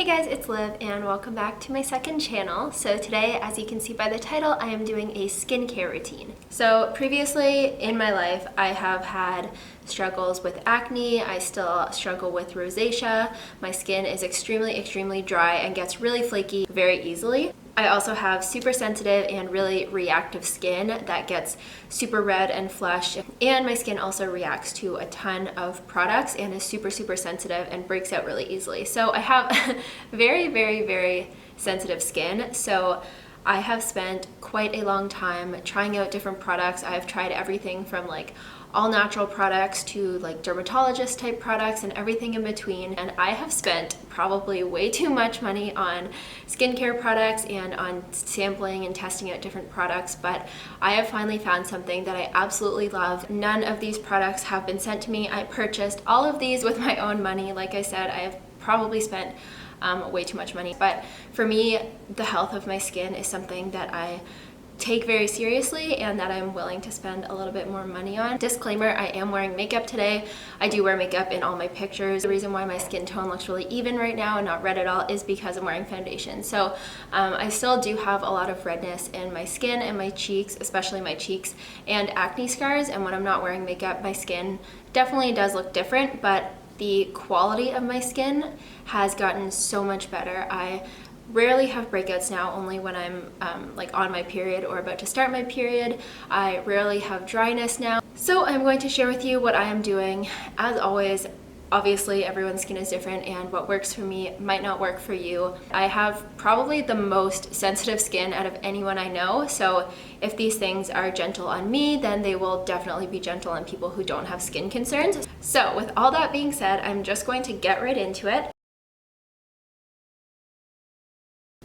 guys, it's Liv and welcome back to my second channel. So today, as you can see by the title, I am doing a skincare routine. So previously in my life, I have had struggles with acne. I still struggle with rosacea. My skin is extremely dry and gets really flaky very easily. I also have super sensitive and really reactive skin that gets super red and flushed, and my skin also reacts to a ton of products and is super sensitive and breaks out really easily. So I have very sensitive skin. So I have spent quite a long time trying out different products. I've tried everything from like all natural products to like dermatologist type products and everything in between, and I have spent probably way too much money on skincare products and on sampling and testing out different products, but I have finally found something that I absolutely love. None of these products have been sent to me. I purchased all of these with my own money. Like I said, I have probably spent way too much money, but for me, the health of my skin is something that I take very seriously and that I'm willing to spend a little bit more money on. Disclaimer, I am wearing makeup today. I do wear makeup in all my pictures. The reason why my skin tone looks really even right now and not red at all is because I'm wearing foundation. So I still do have a lot of redness in my skin and my cheeks, especially my cheeks, and acne scars. And when I'm not wearing makeup, my skin definitely does look different, but the quality of my skin has gotten so much better. I rarely have breakouts now, only when I'm like on my period or about to start my period. I rarely have dryness now. So I'm going to share with you what I am doing. As always, obviously everyone's skin is different and what works for me might not work for you. I have probably the most sensitive skin out of anyone I know, so if these things are gentle on me, then they will definitely be gentle on people who don't have skin concerns. So with all that being said, I'm just going to get right into it.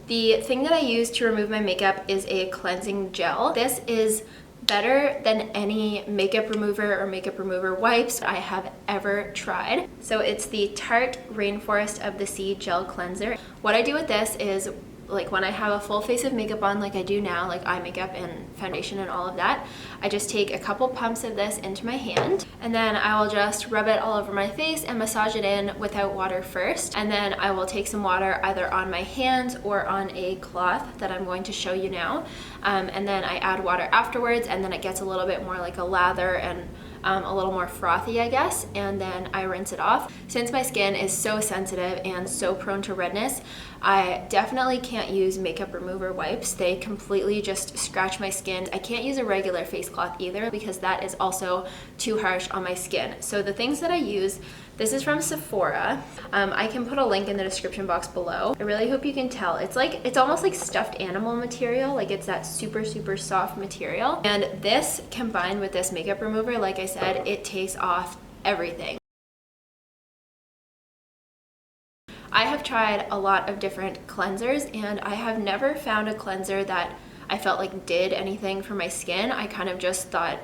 The thing that I use to remove my makeup is a cleansing gel. This is better than any makeup remover or makeup remover wipes I have ever tried. So it's the Tarte Rainforest of the Sea Gel Cleanser. What I do with this is, like when I have a full face of makeup on like I do now, like eye makeup and foundation and all of that, I just take a couple pumps of this into my hand and then I will just rub it all over my face and massage it in without water first. And then I will take some water either on my hands or on a cloth that I'm going to show you now. And then I add water afterwards, and then it gets a little bit more like a lather and a little more frothy, I guess, and then I rinse it off. Since my skin is so sensitive and so prone to redness, I definitely can't use makeup remover wipes. They completely just scratch my skin. I can't use a regular face cloth either because that is also too harsh on my skin. So the things that I use, this is from Sephora. I can put a link in the description box below. I really hope you can tell. It's almost like stuffed animal material. Like it's that super soft material. And this combined with this makeup remover, like I said, it takes off everything. I have tried a lot of different cleansers and I have never found a cleanser that I felt like did anything for my skin. I kind of just thought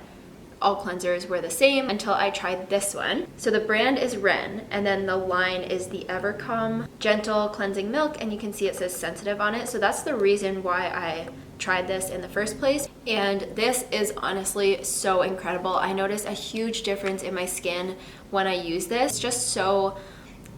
all cleansers were the same until I tried this one. So the brand is Ren, and then the line is the Evercalm Gentle Cleansing Milk, and you can see it says sensitive on it. So that's the reason why I tried this in the first place. And this is honestly so incredible. I noticed a huge difference in my skin when I use this. It's just so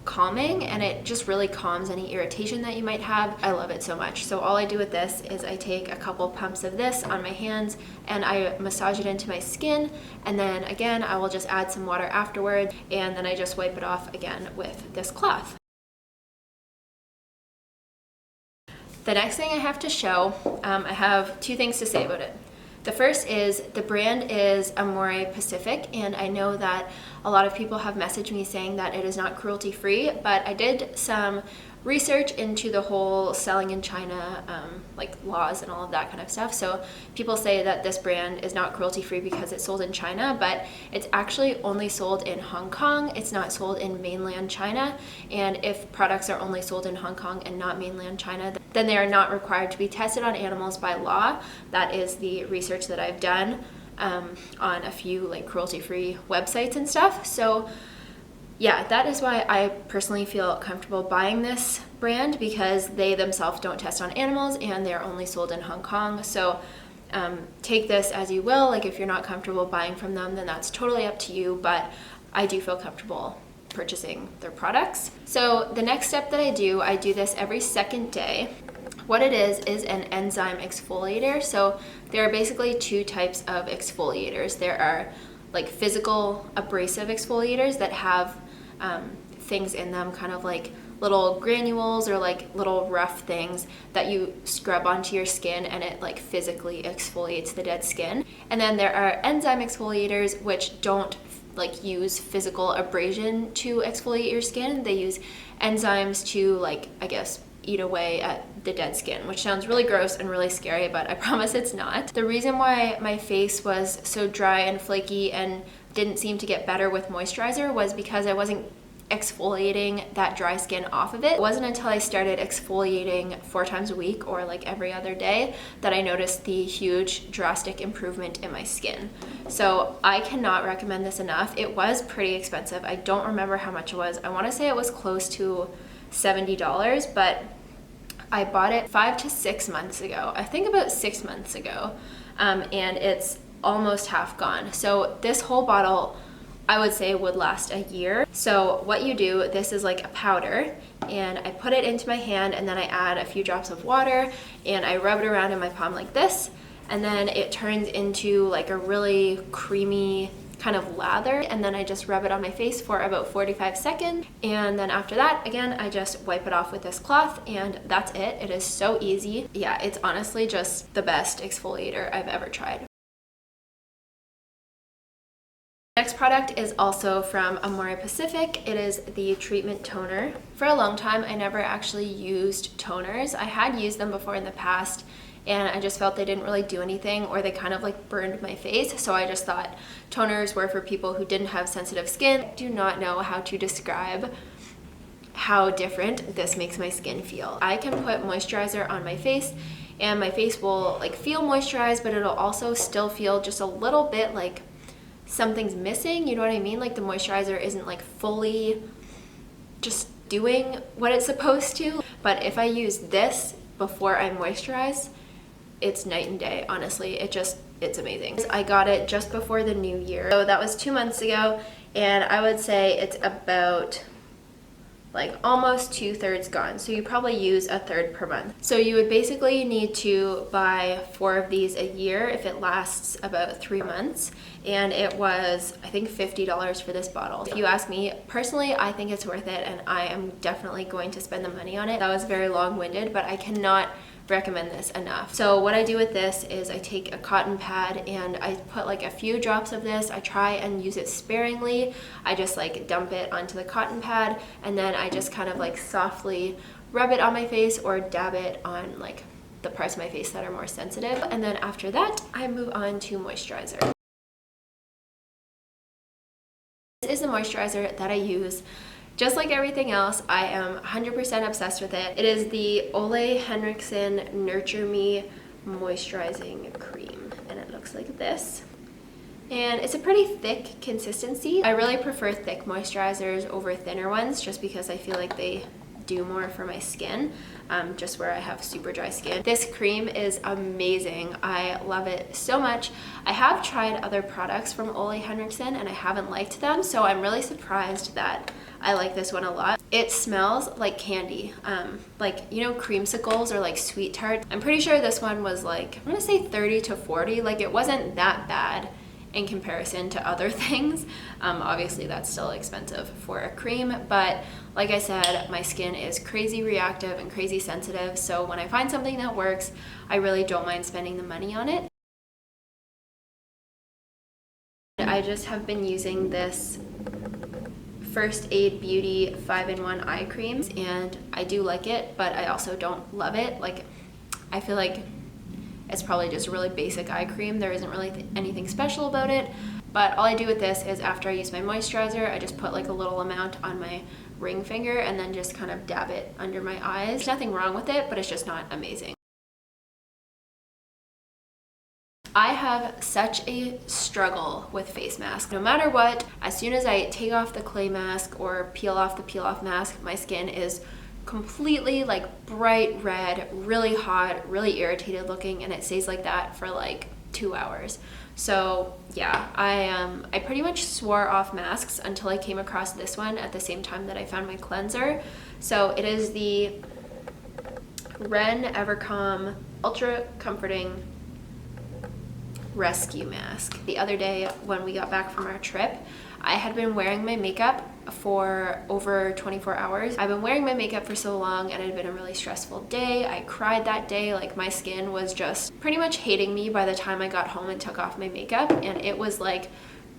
calming and it just really calms any irritation that you might have. I love it so much. So all I do with this is I take a couple pumps of this on my hands and I massage it into my skin, and then again I will just add some water afterwards, and then I just wipe it off again with this cloth. The next thing I have to show, I have two things to say about it. The first is the brand is Amore Pacific, and I know that a lot of people have messaged me saying that it is not cruelty free, but I did some research into the whole selling in China, like laws and all of that kind of stuff. So people say that this brand is not cruelty free because it's sold in China, but it's actually only sold in Hong Kong. It's not sold in mainland China. And if products are only sold in Hong Kong and not mainland China, then they are not required to be tested on animals by law. That is the research that I've done on a few like cruelty-free websites and stuff. So yeah, that is why I personally feel comfortable buying this brand, because they themselves don't test on animals and they're only sold in Hong Kong. So take this as you will. Like if you're not comfortable buying from them, then that's totally up to you, but I do feel comfortable purchasing their products. So the next step that I do this every second day. What it is an enzyme exfoliator. So there are basically two types of exfoliators. There are like physical abrasive exfoliators that have things in them, kind of like little granules or like little rough things that you scrub onto your skin and it like physically exfoliates the dead skin. And then there are enzyme exfoliators which don't like use physical abrasion to exfoliate your skin. They use enzymes to, like, I guess, eat away at the dead skin, which sounds really gross and really scary, but I promise it's not. The reason why my face was so dry and flaky and didn't seem to get better with moisturizer was because I wasn't exfoliating that dry skin off of it. It wasn't until I started exfoliating 4 times a week or like every other day that I noticed the huge drastic improvement in my skin. So I cannot recommend this enough. It was pretty expensive. I don't remember how much it was. I want to say it was close to $70, but I bought it 5 to 6 months ago. I think about 6 months ago, and it's almost half gone. So this whole bottle, I would say, would last a year. So what you do, this is like a powder, and I put it into my hand and then I add a few drops of water and I rub it around in my palm like this, and then it turns into like a really creamy kind of lather, and then I just rub it on my face for about 45 seconds, and then after that, again, I just wipe it off with this cloth, and that's it. It is so easy. Yeah, it's honestly just the best exfoliator I've ever tried. Next product is also from Amore Pacific. It is the treatment toner. For a long time, I never actually used toners. I had used them before in the past, and I just felt they didn't really do anything, or they kind of like burned my face. So I just thought toners were for people who didn't have sensitive skin. I do not know how to describe how different this makes my skin feel. I can put moisturizer on my face and my face will like feel moisturized, but it'll also still feel just a little bit like something's missing, you know what I mean? Like the moisturizer isn't like fully just doing what it's supposed to. But if I use this before I moisturize, it's night and day, honestly. It's amazing. I got it just before the new year. So that was 2 months ago, and I would say it's about like almost 2/3 gone. So you probably use 1/3 per month. So you would basically need to buy 4 of these a year if it lasts about 3 months. And it was, I think, $50 for this bottle. If you ask me, personally, I think it's worth it, and I am definitely going to spend the money on it. That was very long-winded, but I cannot recommend this enough. So what I do with this is I take a cotton pad and I put like a few drops of this. I try and use it sparingly. I just like dump it onto the cotton pad, and then I just kind of like softly rub it on my face or dab it on like the parts of my face that are more sensitive. And then after that, I move on to moisturizer. This is the moisturizer that I use. Just like everything else, I am 100% obsessed with it. It is the Ole Henrikson Nurture Me Moisturizing Cream, and it looks like this. And it's a pretty thick consistency. I really prefer thick moisturizers over thinner ones just because I feel like they do more for my skin, just where I have super dry skin. This cream is amazing. I love it so much. I have tried other products from Ole Henrikson and I haven't liked them, so I'm really surprised that I like this one a lot. It smells like candy, like, you know, creamsicles or like sweet tarts. I'm pretty sure this one was like, I'm gonna say 30 to 40. Like, it wasn't that bad in comparison to other things. Obviously that's still expensive for a cream, but like I said, my skin is crazy reactive and crazy sensitive, so when I find something that works, I really don't mind spending the money on it. I just have been using this First Aid Beauty 5-in-1 eye creams, and I do like it, but I also don't love it. Like, I feel like it's probably just a really basic eye cream. There isn't really anything special about it. But all I do with this is after I use my moisturizer, I just put like a little amount on my ring finger and then just kind of dab it under my eyes. There's nothing wrong with it, but it's just not amazing. I have such a struggle with face masks. No matter what, as soon as I take off the clay mask or peel off the peel off mask, my skin is completely like bright red, really hot, really irritated looking, and it stays like that for like 2 hours. So yeah, I pretty much swore off masks until I came across this one at the same time that I found my cleanser. So it is the Ren Evercalm Ultra Comforting Rescue Mask. The other day when we got back from our trip, I had been wearing my makeup for over 24 hours. I've been wearing my makeup for so long and it had been a really stressful day. I cried that day. Like, my skin was just pretty much hating me by the time I got home and took off my makeup, and it was like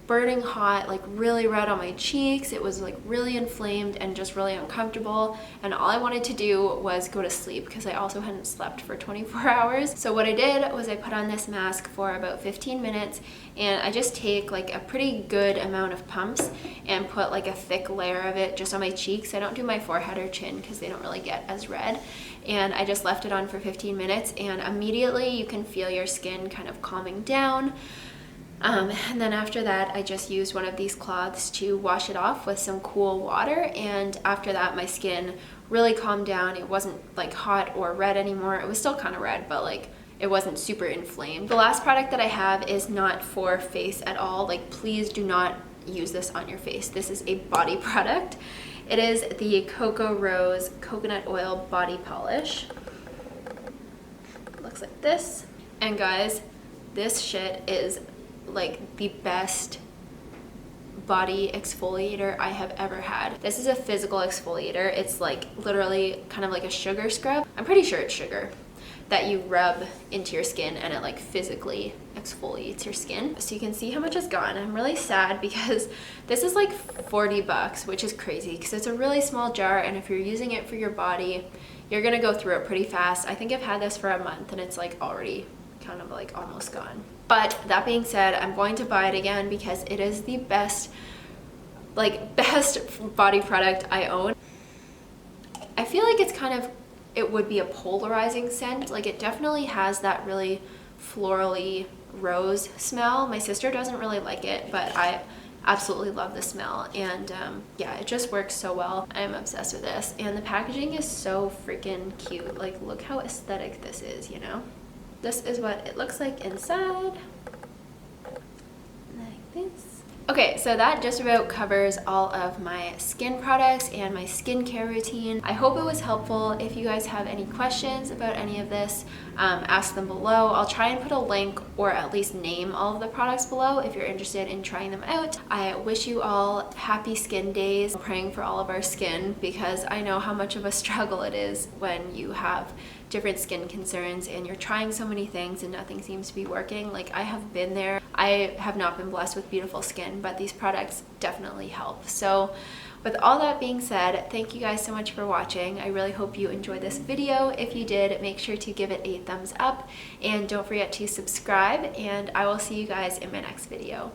burning hot, like really red on my cheeks. It was like really inflamed and just really uncomfortable, and all I wanted to do was go to sleep because I also hadn't slept for 24 hours. So what I did was I put on this mask for about 15 minutes, and I just take like a pretty good amount of pumps and put like a thick layer of it just on my cheeks. I don't do my forehead or chin because they don't really get as red. And I just left it on for 15 minutes, and immediately you can feel your skin kind of calming down. And then after that, I just used one of these cloths to wash it off with some cool water, and after that my skin really calmed down. It wasn't like hot or red anymore. It was still kind of red, but like it wasn't super inflamed. The last product that I have is not for face at all. Like, please do not use this on your face. This is a body product. It is the Coco Rose Coconut Oil Body Polish. It looks like this. And guys, this shit is like the best body exfoliator I have ever had. This is a physical exfoliator. It's like literally kind of like a sugar scrub. I'm pretty sure it's sugar that you rub into your skin, and it like physically exfoliates your skin. So you can see how much is gone. I'm really sad because this is like 40 bucks, which is crazy because it's a really small jar, and if you're using it for your body, you're gonna go through it pretty fast. I think I've had this for a month and it's like already kind of like almost gone. But that being said, I'm going to buy it again because it is the best body product I own. I feel like it's kind of, it would be a polarizing scent. Like, it definitely has that really florally rose smell. My sister doesn't really like it, but I absolutely love the smell, and yeah, it just works so well. I'm obsessed with this, and the packaging is so freaking cute. Like, look how aesthetic this is, you know? This is what it looks like inside, like this. Okay, so that just about covers all of my skin products and my skincare routine. I hope it was helpful. If you guys have any questions about any of this, ask them below. I'll try and put a link or at least name all of the products below if you're interested in trying them out. I wish you all happy skin days. I'm praying for all of our skin because I know how much of a struggle it is when you have different skin concerns and you're trying so many things and nothing seems to be working. Like, I have been there. I have not been blessed with beautiful skin, but these products definitely help. So with all that being said, thank you guys so much for watching. I really hope you enjoyed this video. If you did, make sure to give it a thumbs up and don't forget to subscribe, and I will see you guys in my next video.